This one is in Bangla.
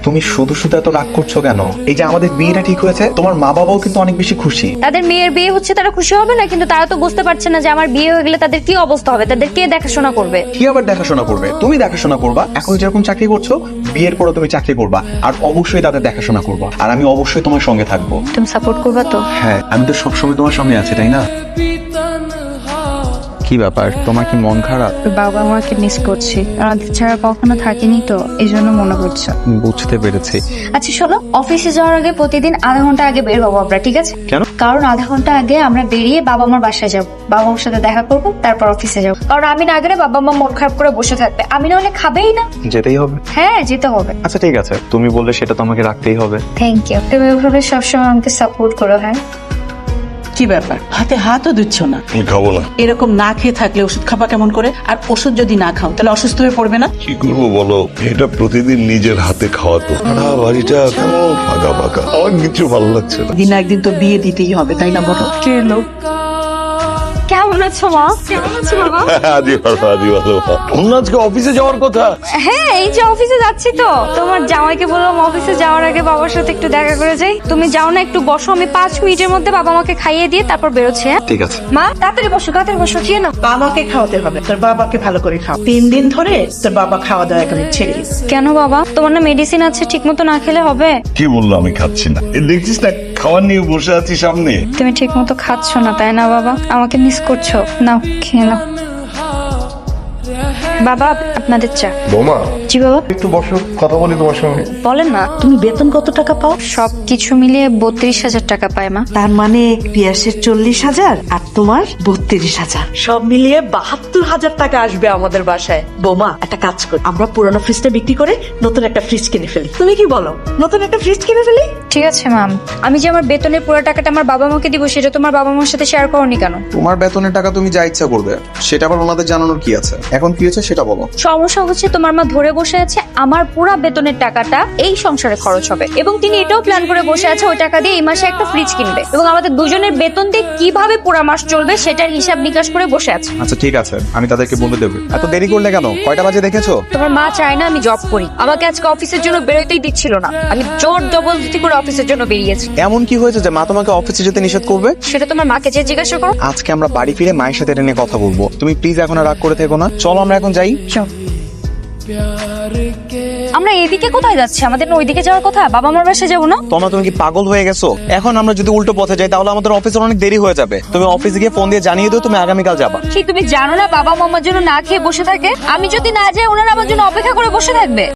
তুমি শুধু শুধু এত রাগ করছো কেন? এই যে আমাদের বিয়েটা ঠিক হয়েছে, তোমার মা বাবাও কিন্তু অনেক বেশি খুশি। তাদের মেয়ের বিয়ে হচ্ছে, তারা খুশি হবে না, কিন্তু তারা তো বুঝতে পারছে না যে আমার বিয়ে হয়ে গেলে তাদের কি অবস্থা হবে, তাদের কে দেখাশোনা করবে। কি আবার দেখাশোনা করবে? তুমি দেখাশোনা করবা। এখন যেরকম চাকরি করছো, বিয়ের পরও তুমি চাকরি করবা, আর অবশ্যই তাদের দেখাশোনা করবা। আর আমি অবশ্যই তোমার সঙ্গে থাকবো। তুমি সাপোর্ট করবা তো? হ্যাঁ, আমি তো সবসময় তোমার সঙ্গে আছি, তাই না? কি ব্যাপার, তোমার কি মন খারাপ? বাবা মাকে মিস করছি, ওদের ছাড়া কখনো থাকিনি তো, এই জন্য মনে করছে। বুঝতে পেরেছি। আচ্ছা শোনো, অফিসে যাওয়ার আগে প্রতিদিন আধা ঘন্টা আগে বের হবো আমরা, ঠিক আছে? কেন? কারণ আধা ঘন্টা আগে আমরা বেরিয়ে বাবা মার বাসায় যাবো, বাবা মার সাথে দেখা করবো, তারপর অফিসে যাবো। কারণ আমি না গেলে বাবা মা মন খারাপ করে বসে থাকবে, আমি না হলে খাবেই না। যেতেই হবে? হ্যাঁ যেতে হবে। আচ্ছা ঠিক আছে, তুমি বললে সেটা তো আমাকে রাখতেই হবে। থ্যাংক ইউ, তুমি এভাবে সবসময় আমাকে সাপোর্ট করো। হ্যাঁ কি ব্যাপার, হাতে হাতও দিচ্ছ না? আমি খাবো না। এরকম না খেয়ে থাকলে ওষুধ খাবা কেমন করে? আর ওষুধ যদি না খাও তাহলে অসুস্থ হয়ে পড়বে না? কি করবো বলো, এটা প্রতিদিন নিজের হাতে খাওয়াতো। সারা বাড়িটা কেমন ফাঁকা ফাঁকা, আমার কিছু ভালো লাগছে না। দিন একদিন তো বিয়ে দিতেই হবে, তাই না বলো? কেমন আছো মা? কেমন আছো বাবা? আদি ভালো, আদি ভালো। অন্য আজকে অফিসে যাওয়ার কথা। হ্যাঁ এই যে অফিসে যাচ্ছি তো, তোমার জামাইকে বললাম অফিসে যাওয়ার আগে বাবার সাথে একটু দেখা করে যাই। তুমি যাও না, একটু বসো, আমি 5 মিনিটের মধ্যে বাবা মাকে খাইয়ে দিয়ে তারপর বেরোচ্ছি। হ্যাঁ ঠিক আছে। মা তাড়াতাড়ি বসো, তাড়াতাড়ি বসো, খেয়ে নাও। বাবাকে খাওয়াতে হবে, তোর বাবাকে ভালো করে খাও। 3 দিন ধরে তোর বাবা খাওয়া দাওয়া এখানে ছেড়ে দিস। কেন বাবা, তোমার না মেডিসিন আছে, ঠিক মতো না খেলে হবে? কি বললো আমি খাচ্ছি না? এ দেখছিস না, খাওয়ার নিয়ে বসে আছি সামনে। তুমি ঠিক মতো খাচ্ছ না তাই না বাবা? আমাকে মিস করছো? নাও খেয়ে নাও। বাবা আপনাদের চা। বোমা, জি বাবা। একটু বসো, কথা বলি তোমার সঙ্গে। বলেন না। তুমি বেতন কত টাকা পাও? সবকিছু মিলিয়ে 32,000 টাকা পায় মা। তার মানে পিয়াসের 40,000 আর তোমার 32,000, সব মিলিয়ে 72,000 টাকা আসবে আমাদের বাসায়। বোমা একটা কাজ করি, আমরা পুরোনো ফ্রিজটা বিক্রি করে নতুন একটা ফ্রিজ কিনে ফেলি। তুমি কি বলো, নতুন একটা ফ্রিজ কিনে ফেলি? ঠিক আছে ম্যাম, আমি যে আমার বেতনের পুরো টাকাটা আমার বাবা মাকে দিব, সেটা তোমার বাবা মার সাথে শেয়ার করনি কেন? তোমার বেতনের টাকা তুমি যা ইচ্ছা করবে, সেটা আবার ওনাদের জানানোর কি আছে? এখন কি হয়েছে সেটা বলো। সমস্যা হচ্ছে তোমার মা ধরে বসে আছে আমার পুরো বেতনের টাকাটা এই সংসারে খরচ হবে, এবং তিনি এটাও প্ল্যান করে বসে আছে ওই টাকা দিয়ে এই মাসে একটা ফ্রিজ কিনবে, এবং আমাদের দুজনের বেতন দিয়ে কিভাবে পুরো মাস চলবে সেটার হিসাব নিকাশ করে বসে আছে। আচ্ছা ঠিক আছে, আমি তাদেরকে বলে দেবো। এত দেরি করলে কেন? কয়টা বাজে দেখেছো? তোমার মা চায় না আমি জব করি, আমাকে আজকে অফিসের জন্য বেরোতেই দিচ্ছিল না, আমি জোর জবরদস্তি করে অফিসের জন্য বেরিয়েছি। এমন কি হয়েছে যে মা তোমাকে অফিসে যেতে নিষেধ করবে? সেটা তোমার মাকে যে জিজ্ঞাসা করো। আজকে আমরা বাড়ি ফিরে মায়ের সাথে এটা নিয়ে কথা বলবো। তুমি প্লিজ এখন আর রাগ করে থেকো না। চলো আমরা এখন যাই। আমরা এদিকে কোথায় যাচ্ছি? আমাদের না ওইদিকে যাওয়ার কথা, বাবা মার বাসায় যাবো না? তুমি কি পাগল হয়ে গেছো? এখন আমরা যদি উল্টো পথে যাই তাহলে আমাদের অফিসের অনেক দেরি হয়ে যাবে। তুমি অফিসে গিয়ে ফোন দিয়ে জানিয়ে দিও তুমি আগামীকাল যাবা। কি তুমি জানো না বাবা মামার জন্য না খেয়ে বসে থাকে? আমি যদি না যাই ওনারা আমার জন্য অপেক্ষা করে বসে থাকবে।